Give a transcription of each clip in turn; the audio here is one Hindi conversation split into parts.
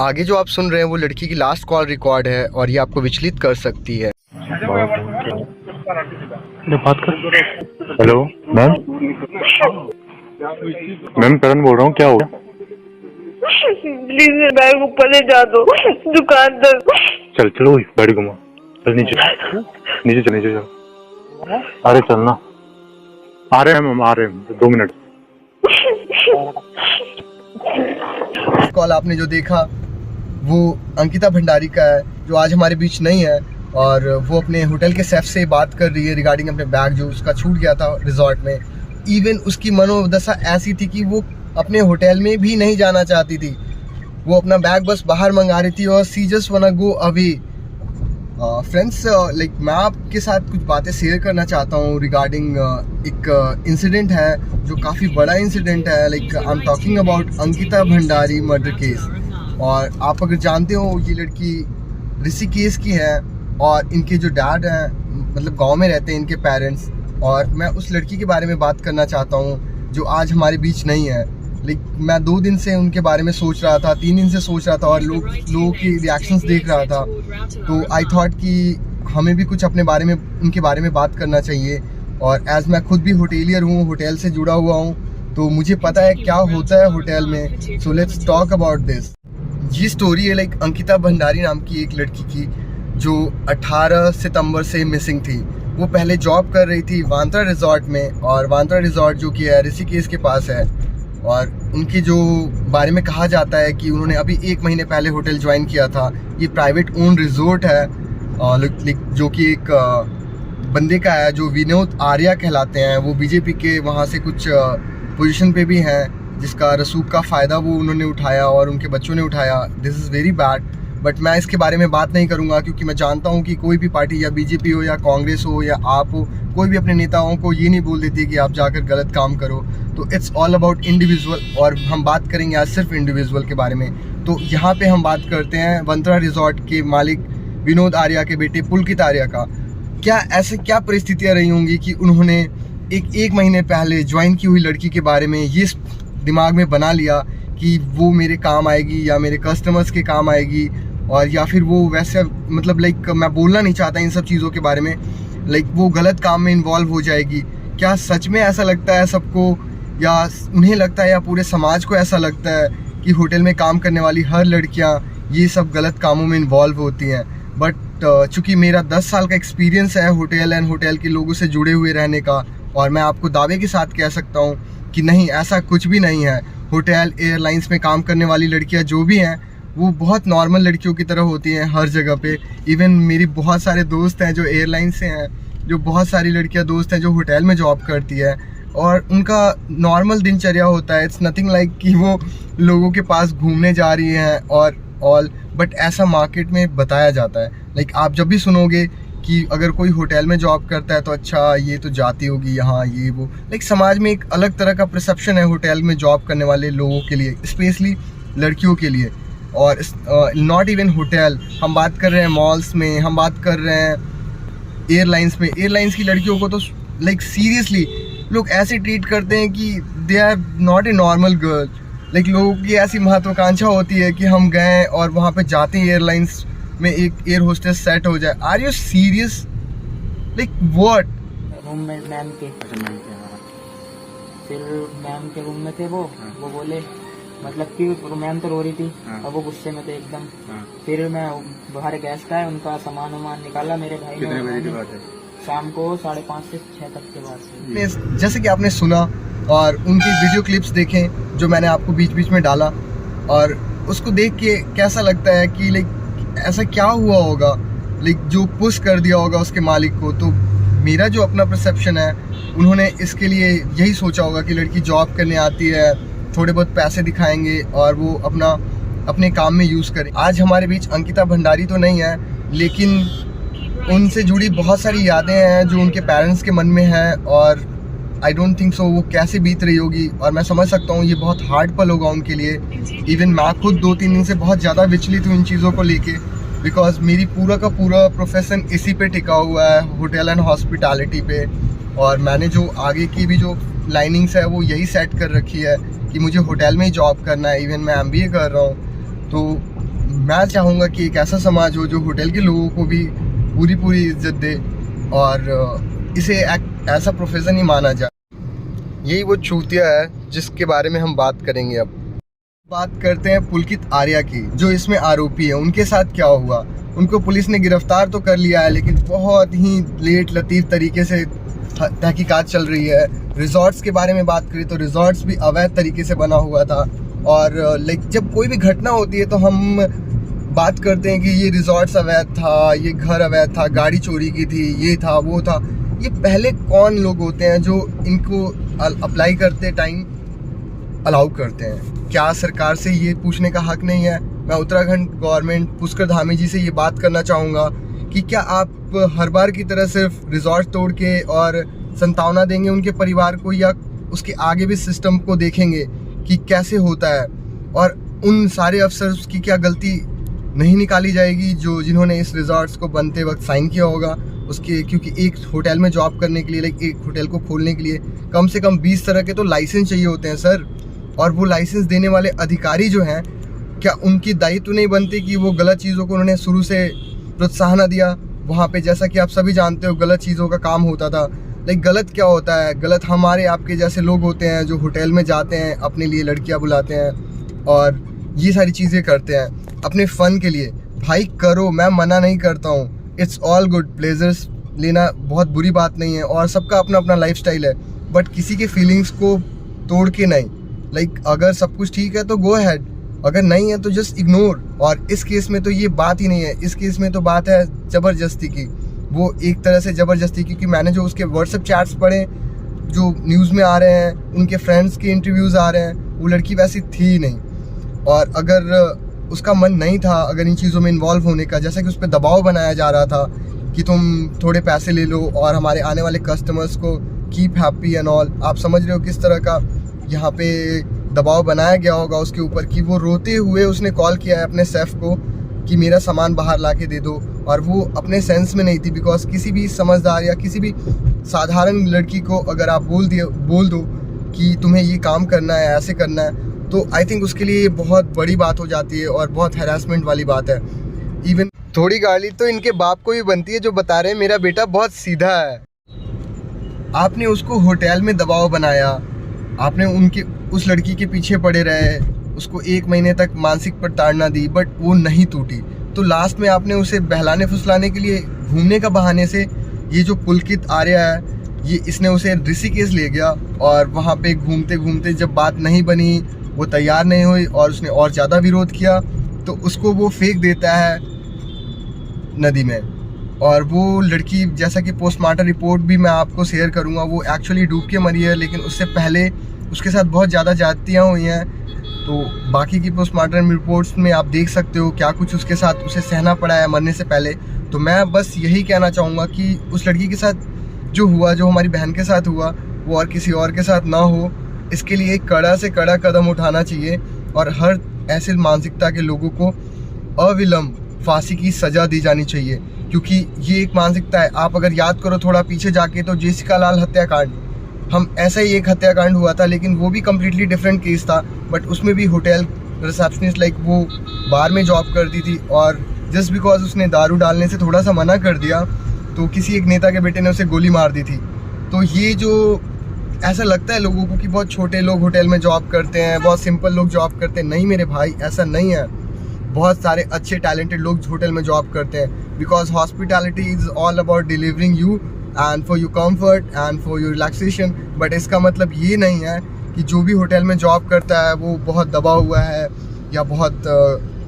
आगे जो आप सुन रहे हैं वो लड़की की लास्ट कॉल रिकॉर्ड है और ये आपको विचलित कर सकती है। बात कर। हेलो मैम, मैम करण बोल रहा हूँ, क्या हो गया? प्लीज बैग ऊपर ले जा दो दुकान तक। चल चलो गाड़ी घुमा, चल नीचे नीचे चल, नीचे चल। अरे चलना, आ रहे हैं मैम, आ रहे हैं 2 मिनट। कॉल आपने जो देखा वो अंकिता भंडारी का है, जो आज हमारे बीच नहीं है, और वो अपने होटल के शेफ से बात कर रही है रिगार्डिंग अपने बैग जो उसका छूट गया था रिजॉर्ट में। इवन उसकी मनोदशा ऐसी थी कि वो अपने होटल में भी नहीं जाना चाहती थी, वो अपना बैग बस बाहर मंगा रही थी और see just wanna go away. Friends, like मैं आपके साथ कुछ बातें शेयर करना चाहता हूँ रिगार्डिंग एक इंसिडेंट है जो काफ़ी बड़ा इंसिडेंट है। Like I am talking about Ankita Bhandari murder case. और आप अगर जानते हो ये लड़की ऋषिकेश की है और इनके जो डैड हैं मतलब गांव में रहते हैं इनके पेरेंट्स, और मैं उस लड़की के बारे में बात करना चाहता हूँ जो आज हमारे बीच नहीं है। लेकिन मैं 2 दिन से उनके बारे में सोच रहा था, 3 दिन से सोच रहा था और लोगों की रिएक्शंस देख रहा था, तो आई थॉट कि हमें भी कुछ अपने बारे में उनके बारे में बात करना चाहिए। और एज मैं खुद भी होटेलियर हूँ, होटल से जुड़ा हुआ हूँ, तो मुझे पता है क्या होता है होटल में। So let's talk about this. ये स्टोरी है लाइक अंकिता भंडारी नाम की एक लड़की की जो 18 सितंबर से मिसिंग थी। वो पहले जॉब कर रही थी वांद्रा रिजॉर्ट में, और वांद्रा रिजॉर्ट जो कि है ऋषिकेश के पास है। और उनके जो बारे में कहा जाता है कि उन्होंने अभी 1 महीने पहले होटल ज्वाइन किया था। ये प्राइवेट ओन रिजॉर्ट है जो कि एक बंदे का है जो विनोद आर्या कहलाते हैं। वो बीजेपी के वहाँ से कुछ पोजीशन पे भी हैं, जिसका रसूख का फ़ायदा वो उन्होंने उठाया और उनके बच्चों ने उठाया। This is very bad, but मैं इसके बारे में बात नहीं करूंगा क्योंकि मैं जानता हूं कि कोई भी पार्टी, या बीजेपी हो या कांग्रेस हो या आप हो, कोई भी अपने नेताओं को ये नहीं बोल देती कि आप जाकर गलत काम करो। तो इट्स ऑल अबाउट इंडिविजुअल, और हम बात करेंगे आज सिर्फ इंडिविजुअल के बारे में। तो यहाँ पे हम बात करते हैं वांद्रा रिजॉर्ट के मालिक विनोद आर्या के बेटे पुलकित आर्या का। क्या परिस्थितियाँ रही होंगी कि उन्होंने एक महीने पहले ज्वाइन की हुई लड़की के बारे में ये दिमाग में बना लिया कि वो मेरे काम आएगी या मेरे कस्टमर्स के काम आएगी, और या फिर वो वैसे मतलब लाइक मैं बोलना नहीं चाहता इन सब चीज़ों के बारे में, लाइक वो गलत काम में इन्वॉल्व हो जाएगी। क्या सच में ऐसा लगता है सबको, या उन्हें लगता है, या पूरे समाज को ऐसा लगता है कि होटल में काम करने वाली हर लड़कियां ये सब गलत कामों में इन्वॉल्व होती हैं? बट चूँकि मेरा 10 साल का एक्सपीरियंस है होटल के लोगों से जुड़े हुए रहने का, और मैं आपको दावे के साथ कह सकता हूँ कि नहीं, ऐसा कुछ भी नहीं है। होटल एयरलाइंस में काम करने वाली लड़कियाँ जो भी हैं वो बहुत नॉर्मल लड़कियों की तरह होती हैं हर जगह पे। इवन मेरी बहुत सारे दोस्त हैं जो एयरलाइन से हैं, जो बहुत सारी लड़कियां दोस्त हैं जो होटल में जॉब करती है, और उनका नॉर्मल दिनचर्या होता है। इट्स नथिंग लाइक कि वो लोगों के पास घूमने जा रही हैं और ऑल, बट ऐसा मार्केट में बताया जाता है। लाइक आप जब भी सुनोगे कि अगर कोई होटल में जॉब करता है तो अच्छा ये तो जाती होगी यहाँ ये वो, लाइक समाज में एक अलग तरह का परसेप्शन है होटल में जॉब करने वाले लोगों के लिए, स्पेशली लड़कियों के लिए। और नॉट इवन होटल, हम बात कर रहे हैं मॉल्स में, हम बात कर रहे हैं एयरलाइंस में। एयरलाइंस की लड़कियों को तो लाइक सीरियसली लोग ऐसे ट्रीट करते हैं कि they are not a normal girl. Like लोगों की ऐसी महत्वाकांक्षा होती है कि हम गए और वहाँ पे जाते हैं एयरलाइंस में एक एयर होस्टेस सेट हो जाए। Are you serious? Like what? Room में मैम के, फिर मैम के रूम में थे वो बोले मतलब कि मैम तो रो रही थी और वो गुस्से में थे एकदम। फिर मैं बाहर गेस्ट आए, उनका सामान वामान निकाला मेरे भाई ने। कितने बजे की बात है? शाम को 5:30 से 6 तक के बाद। जैसे कि आपने सुना और उनकी वीडियो क्लिप्स देखें जो मैंने आपको बीच बीच में डाला, और उसको देख के कैसा लगता है कि लाइक ऐसा क्या हुआ होगा लाइक जो पुश कर दिया होगा उसके मालिक को। तो मेरा जो अपना परसेप्शन है, उन्होंने इसके लिए यही सोचा होगा कि लड़की जॉब करने आती है, थोड़े बहुत पैसे दिखाएंगे और वो अपने काम में यूज़ करें। आज हमारे बीच अंकिता भंडारी तो नहीं है, लेकिन उनसे जुड़ी बहुत सारी यादें हैं जो उनके पेरेंट्स के मन में है, और आई डोंट थिंक सो वो कैसे बीत रही होगी। और मैं समझ सकता हूँ ये बहुत हार्ड पल होगा उनके लिए। इवन मैं खुद 2-3 दिन से बहुत ज़्यादा विचलित हूँ इन चीज़ों को लेके, बिकॉज मेरी पूरा का पूरा प्रोफेशन इसी पे टिका हुआ है, होटल एंड हॉस्पिटैलिटी पे। और मैंने जो आगे की भी जो लाइनिंग्स है वो यही सेट कर रखी है कि मुझे होटल में ही जॉब करना है। इवन मैं MBA कर रहा हूँ, तो मैं चाहूँगा कि एक ऐसा समाज हो जो होटल के लोगों को भी पूरी इज्जत दे और इसे एक ऐसा प्रोफेशन ही माना जाए। यही वो चूतिया है जिसके बारे में हम बात करेंगे। अब बात करते हैं पुलकित आर्या की, जो इसमें आरोपी है। उनके साथ क्या हुआ? उनको पुलिस ने गिरफ्तार तो कर लिया है, लेकिन बहुत ही लेट लतीफ़ तरीके से तहकीकात चल रही है। रिजॉर्ट्स के बारे में बात करें तो रिजॉर्ट्स भी अवैध तरीके से बना हुआ था। और जब कोई भी घटना होती है तो हम बात करते हैं कि ये रिजॉर्ट्स अवैध था, ये घर अवैध था, गाड़ी चोरी की थी, ये था वो था। ये पहले कौन लोग होते हैं जो इनको अप्लाई करते टाइम अलाउ करते हैं? क्या सरकार से ये पूछने का हक नहीं है? मैं उत्तराखंड गवर्नमेंट पुष्कर धामी जी से ये बात करना चाहूँगा कि क्या आप हर बार की तरह सिर्फ रिजॉर्ट तोड़ के और संतावना देंगे उनके परिवार को, या उसके आगे भी सिस्टम को देखेंगे कि कैसे होता है? और उन सारे अफसर्स की क्या गलती नहीं निकाली जाएगी जो जिन्होंने इस रिजॉर्ट्स को बनते वक्त साइन किया होगा उसके? क्योंकि एक होटल में जॉब करने के लिए, एक होटल को खोलने के लिए कम से कम 20 तरह के तो लाइसेंस चाहिए होते हैं सर। और वो लाइसेंस देने वाले अधिकारी जो हैं, क्या उनकी दायित्व नहीं बनती कि वो गलत चीज़ों को उन्होंने शुरू से प्रोत्साहन दिया वहाँ पे? जैसा कि आप सभी जानते हो गलत चीज़ों का काम होता था। गलत क्या होता है? गलत हमारे आपके जैसे लोग होते हैं जो होटल में जाते हैं, अपने लिए लड़कियां बुलाते हैं और ये सारी चीज़ें करते हैं अपने फ़न के लिए। भाई करो, मैं मना नहीं करता हूँ, इट्स ऑल गुड। प्लेजर्स लेना बहुत बुरी बात नहीं है और सबका अपना अपना लाइफस्टाइल है, बट किसी के फीलिंग्स को तोड़ के नहीं। अगर सब कुछ ठीक है तो गो अहेड, अगर नहीं है तो जस्ट इग्नोर। और इस केस में तो ये बात ही नहीं है, इस केस में तो बात है ज़बरदस्ती की। वो एक तरह से ज़बरदस्ती, क्योंकि मैंने जो उसके व्हाट्सएप चैट्स पढ़े जो न्यूज़ में आ रहे हैं, उनके फ्रेंड्स के इंटरव्यूज़ आ रहे हैं, वो लड़की वैसी थी ही नहीं। और अगर उसका मन नहीं था अगर इन चीज़ों में इन्वॉल्व होने का, जैसा कि उस पर दबाव बनाया जा रहा था कि तुम थोड़े पैसे ले लो और हमारे आने वाले कस्टमर्स को कीप हैप्पी एंड ऑल, आप समझ रहे हो किस तरह का यहाँ पे दबाव बनाया गया होगा उसके ऊपर कि वो रोते हुए उसने कॉल किया है अपने सेफ को कि मेरा सामान बाहर ला के दे दो। और वो अपने सेंस में नहीं थी, बिकॉज किसी भी समझदार या किसी भी साधारण लड़की को अगर आप बोल दो कि तुम्हें ये काम करना है, ऐसे करना है, तो आई थिंक उसके लिए ये बहुत बड़ी बात हो जाती है और बहुत हैरेसमेंट वाली बात है। इवन थोड़ी गाली तो इनके बाप को भी बनती है जो बता रहे हैं मेरा बेटा बहुत सीधा है। आपने उसको होटल में दबाव बनाया, आपने उस लड़की के पीछे पड़े रहे, उसको 1 महीने तक मानसिक प्रताड़ना दी, बट वो नहीं टूटी। तो लास्ट में आपने उसे बहलाने फुसलाने के लिए घूमने का बहाने से, ये जो पुलकित आर्या है इसने उसे ऋषिकेश ले गया और वहाँ पे घूमते घूमते जब बात नहीं बनी, वो तैयार नहीं हुई और उसने और ज़्यादा विरोध किया, तो उसको वो फेंक देता है नदी में। और वो लड़की, जैसा कि पोस्टमार्टम रिपोर्ट भी मैं आपको शेयर करूँगा, वो एक्चुअली डूब के मरी है, लेकिन उससे पहले उसके साथ बहुत ज़्यादा ज्यादतियाँ हुई हैं। तो बाकी की पोस्टमार्टम रिपोर्ट्स में आप देख सकते हो क्या कुछ उसके साथ उसे सहना पड़ा है मरने से पहले। तो मैं बस यही कहना चाहूँगा कि उस लड़की के साथ जो हुआ, जो हमारी बहन के साथ हुआ, वो और किसी और के साथ ना हो, इसके लिए कड़ा से कड़ा कदम उठाना चाहिए और हर ऐसे मानसिकता के लोगों को अविलंब फांसी की सज़ा दी जानी चाहिए, क्योंकि ये एक मानसिकता है। आप अगर याद करो थोड़ा पीछे जाके, तो जेसिका लाल हत्याकांड, हम ऐसा ही एक हत्याकांड हुआ था, लेकिन वो भी कम्प्लीटली डिफरेंट केस था, बट उसमें भी होटल रिसेप्शनिस्ट वो बार में जॉब करती थी और जस्ट बिकॉज उसने दारू डालने से थोड़ा सा मना कर दिया तो किसी एक नेता के बेटे ने उसे गोली मार दी थी। तो ये जो ऐसा लगता है लोगों को कि बहुत छोटे लोग होटल में जॉब करते हैं, बहुत सिंपल लोग जॉब करते हैं, नहीं मेरे भाई, ऐसा नहीं है। बहुत सारे अच्छे टैलेंटेड लोग होटल में जॉब करते हैं, because hospitality is all about delivering you and for your comfort and for your relaxation. But इसका मतलब ये नहीं है कि जो भी होटल में जॉब करता है वो बहुत दबा हुआ है या बहुत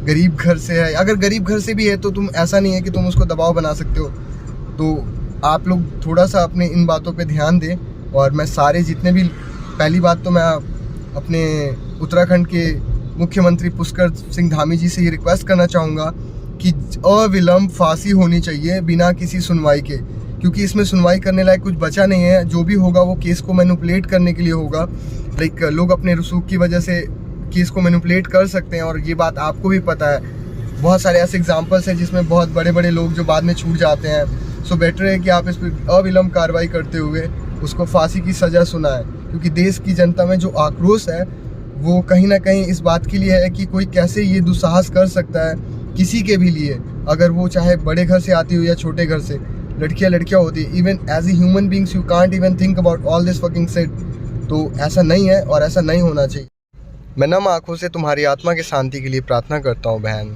गरीब घर से है। अगर गरीब घर से भी है तो तुम, ऐसा नहीं है कि तुम उसको दबाव बना सकते हो। तो आप लोग थोड़ा सा अपने इन बातों पे ध्यान दें। और मैं सारे जितने भी, पहली बात तो मैं अपने उत्तराखंड के मुख्यमंत्री पुष्कर सिंह धामी जी से ये रिक्वेस्ट करना चाहूँगा कि अविलंब फांसी होनी चाहिए बिना किसी सुनवाई के, क्योंकि इसमें सुनवाई करने लायक कुछ बचा नहीं है। जो भी होगा वो केस को मैनिपुलेट करने के लिए होगा। लोग अपने रसूख की वजह से केस को मैनिपुलेट कर सकते हैं और ये बात आपको भी पता है। बहुत सारे ऐसे एग्जांपल्स हैं जिसमें बहुत बड़े बड़े लोग जो बाद में छूट जाते हैं। सो बेटर है कि आप इस पर अविलंब कार्रवाई करते हुए उसको फांसी की सज़ा सुनाएं, क्योंकि देश की जनता में जो आक्रोश है वो कहीं ना कहीं इस बात के लिए है कि कोई कैसे ये दुस्साहस कर सकता है किसी के भी लिए, अगर वो चाहे बड़े घर से आती हो या छोटे घर से, लड़कियां होती है, even as a human beings you can't even think about all this fucking shit. तो ऐसा नहीं है और ऐसा नहीं होना चाहिए। मैं नम आंखों से तुम्हारी आत्मा की शांति के लिए प्रार्थना करता हूँ बहन।